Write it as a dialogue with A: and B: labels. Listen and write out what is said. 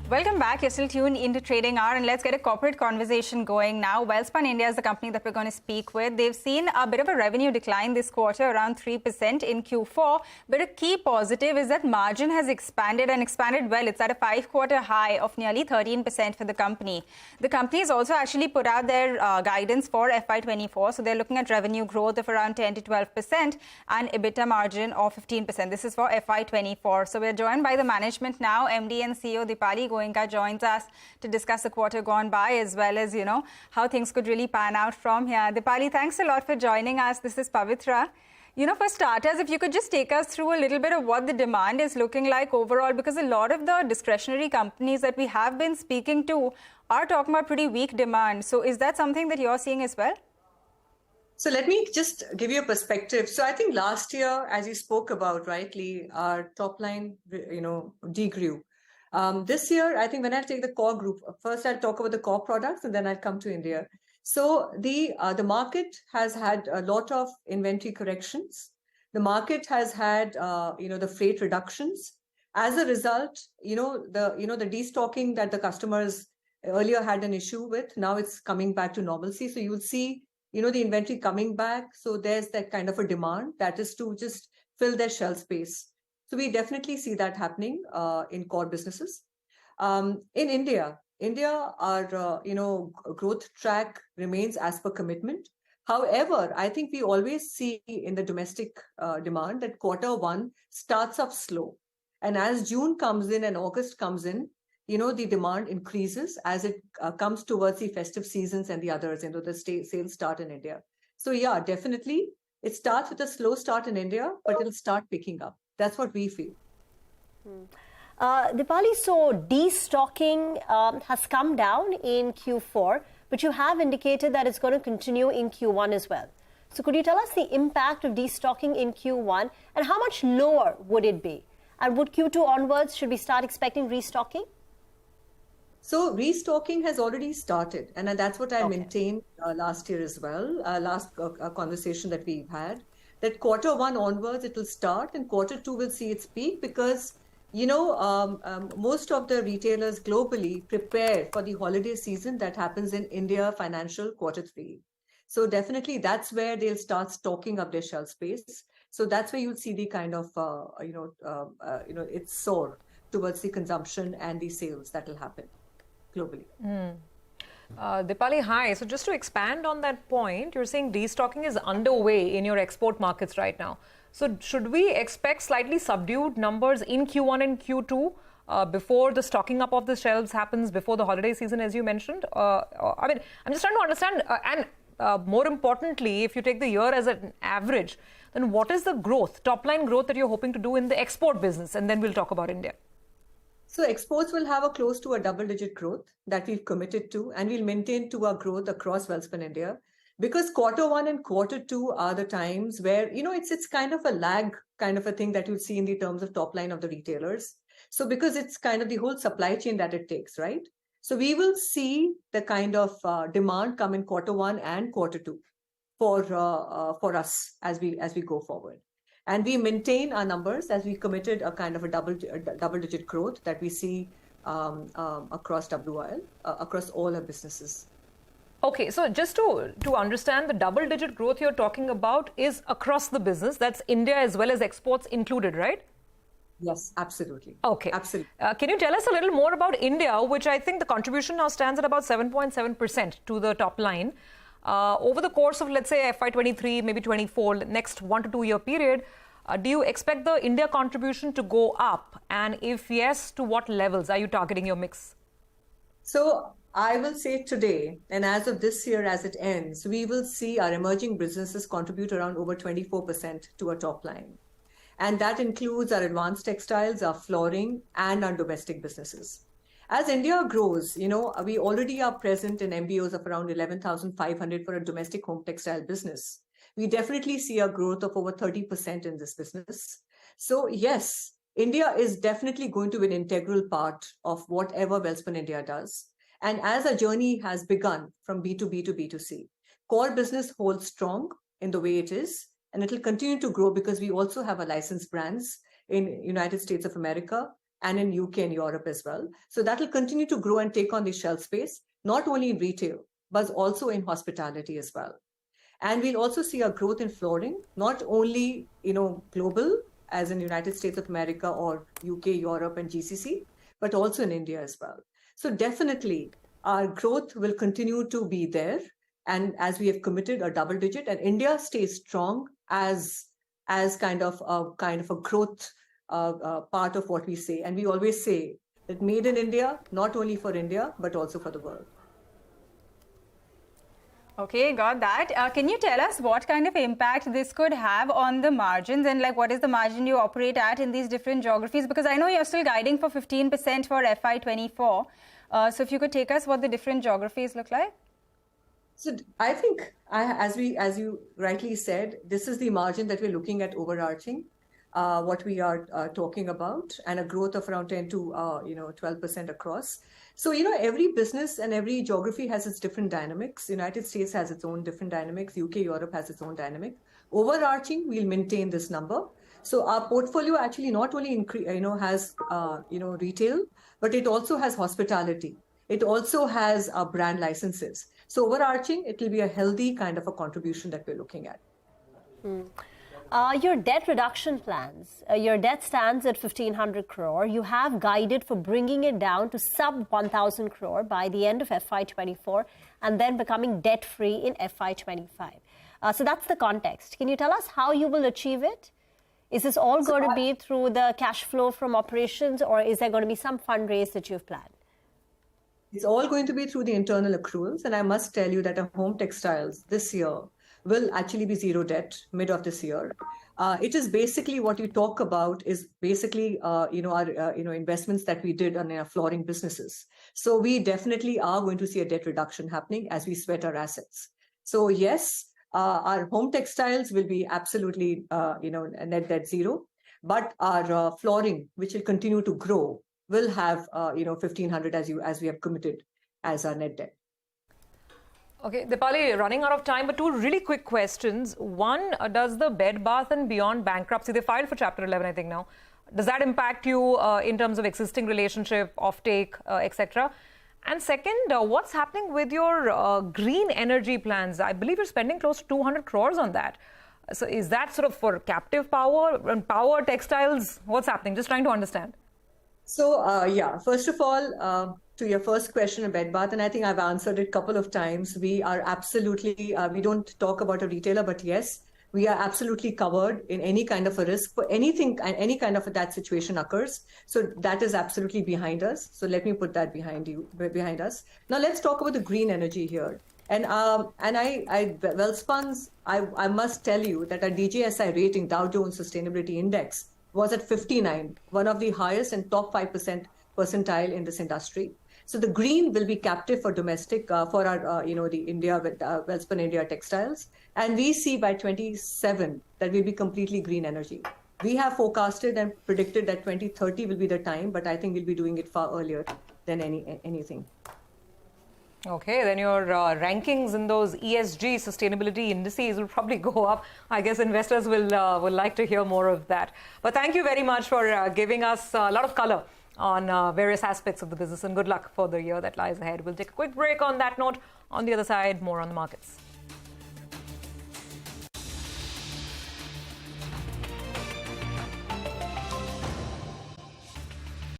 A: Welcome back. You're still tuned into Trading Hour, and let's get a corporate conversation going now. Welspun India is the company that we're going to speak with. They've seen a bit of a revenue decline this quarter, around 3% in Q4. But a key positive is that margin has expanded and expanded well. It's at a 5-quarter high of nearly 13% for the company. The company has also actually put out their guidance for FY24. So they're looking at revenue growth of around 10 to 12% and EBITDA margin of 15%. This is for FY24. So we're joined by the management now. MD and CEO Dipali Goenka joins us to discuss the quarter gone by, as well as, how things could really pan out from here. Dipali, thanks a lot for joining us. This is Pavitra. For starters, if you could just take us through a little bit of what the demand is looking like overall, because a lot of the discretionary companies that we have been speaking to are talking about pretty weak demand. So is that something that you're seeing as well?
B: So let me just give you a perspective. So I think last year, as you spoke about rightly, our top line, degrew. This year, I think when I take the core group, first I'll talk about the core products and then I'll come to India. So the market has had a lot of inventory corrections. The market has had, the freight reductions. As a result, the destocking that the customers earlier had an issue with, now it's coming back to normalcy. So you'll see, the inventory coming back. So there's that kind of a demand that is to just fill their shelf space. So we definitely see that happening in core businesses. In India, our growth track remains as per commitment. However, I think we always see in the domestic demand that quarter 1 starts off slow. And as June comes in and August comes in, the demand increases as it comes towards the festive seasons and the others, the sales start in India. So yeah, definitely it starts with a slow start in India, but it'll start picking up. That's what we feel.
C: Dipali, so destocking has come down in Q4, but you have indicated that it's going to continue in Q1 as well. So could you tell us the impact of destocking in Q1 and how much lower would it be? And would Q2 onwards, should we start expecting restocking?
B: So restocking has already started, and that's what I maintained last year as well, last conversation that we've had. That quarter 1 onwards, it will start, and quarter 2 will see its peak because, most of the retailers globally prepare for the holiday season that happens in India financial quarter 3. So definitely that's where they'll start stocking up their shelf space. So that's where you'll see the kind of, it's soar towards the consumption and the sales that will happen globally.
D: Dipali, hi. So just to expand on that point, you're saying destocking is underway in your export markets right now. So should we expect slightly subdued numbers in Q1 and Q2 before the stocking up of the shelves happens before the holiday season, as you mentioned? I'm just trying to understand. And more importantly, if you take the year as an average, then what is the growth, top line growth that you're hoping to do in the export business? And then we'll talk about India.
B: So exports will have a close to a double-digit growth that we've committed to, and we'll maintain to our growth across Welspun India, because quarter 1 and quarter 2 are the times where, it's kind of a lag kind of a thing that you'll see in the terms of top line of the retailers. So because it's kind of the whole supply chain that it takes, right? So we will see the kind of demand come in quarter 1 and quarter 2 for us as we go forward. And we maintain our numbers as we committed a kind of a double-digit growth that we see across WIL, across all our businesses.
D: Okay, so just to understand, the double-digit growth you're talking about is across the business. That's India as well as exports included, right?
B: Yes, absolutely.
D: Okay.
B: Absolutely.
D: Can you tell us a little more about India, which I think the contribution now stands at about 7.7% to the top line. Over the course of, let's say, FY23, maybe 24, next 1 to 2 year period, do you expect the India contribution to go up? And if yes, to what levels are you targeting your mix?
B: So I will say today, and as of this year, as it ends, we will see our emerging businesses contribute around over 24% to our top line. And that includes our advanced textiles, our flooring, and our domestic businesses. As India grows, we already are present in MBOs of around 11,500 for a domestic home textile business. We definitely see a growth of over 30% in this business. So yes, India is definitely going to be an integral part of whatever Welspun India does. And as our journey has begun from B2B to B2C, core business holds strong in the way it is, and it will continue to grow because we also have our licensed brands in United States of America and in UK and Europe as well. So that will continue to grow and take on the shelf space, not only in retail, but also in hospitality as well. And we'll also see a growth in flooring, not only, global, as in United States of America or UK, Europe, and GCC, but also in India as well. So definitely, our growth will continue to be there. And as we have committed a double digit, and India stays strong as kind of a growth part of what we say. And we always say that made in India, not only for India, but also for the world.
A: Okay, got that. Can you tell us what kind of impact this could have on the margins, and what is the margin you operate at in these different geographies? Because I know you're still guiding for 15% for FY24. So if you could take us what the different geographies look like.
B: So I think, as you rightly said, this is the margin that we're looking at overarching, what we are talking about, and a growth of around 10 to 12% across. So, every business and every geography has its different dynamics. United States has its own different dynamics. UK, Europe has its own dynamic. Overarching, we'll maintain this number. So our portfolio actually not only has retail, but it also has hospitality. It also has brand licenses. So overarching, it will be a healthy kind of a contribution that we're looking at.
C: Your debt reduction plans, your debt stands at 1,500 crore. You have guided for bringing it down to sub 1,000 crore by the end of FY24 and then becoming debt-free in FY25. So that's the context. Can you tell us how you will achieve it? Is this all going to be through the cash flow from operations, or is there going to be some fundraise that you've planned?
B: It's all going to be through the internal accruals. And I must tell you that our home textiles this year will actually be zero debt mid of this year. It is basically what you talk about is basically, our investments that we did on our flooring businesses. So we definitely are going to see a debt reduction happening as we sweat our assets. So yes, our home textiles will be absolutely, net debt zero, but our flooring, which will continue to grow, will have, 1,500 as we have committed as our net debt.
D: Okay, Dipali, running out of time, but two really quick questions. One, does the Bed Bath & Beyond bankruptcy, they filed for Chapter 11, I think now, does that impact you in terms of existing relationship, offtake, etc.? And second, what's happening with your green energy plans? I believe you're spending close to 200 crores on that. So is that sort of for captive power and power textiles? What's happening? Just trying to understand.
B: So, first of all, to your first question about Bed Bath, and I think I've answered it a couple of times. We are absolutely, we don't talk about a retailer, but yes, we are absolutely covered in any kind of a risk for anything, any kind of that situation occurs. So that is absolutely behind us. So let me put that behind us. Now let's talk about the green energy here. And Welspun's, I must tell you that our DJSI rating, Dow Jones Sustainability Index, was at 59, one of the highest and top 5% percentile in this industry. So the green will be captive for domestic, for our, the India, Welspun India textiles. And we see by 27 that we'll be completely green energy. We have forecasted and predicted that 2030 will be the time, but I think we'll be doing it far earlier than anything.
D: Okay, then your rankings in those ESG sustainability indices will probably go up. I guess investors will like to hear more of that. But thank you very much for giving us a lot of color on various aspects of the business, and good luck for the year that lies ahead. We'll take a quick break on that note. On the other side, more on the markets.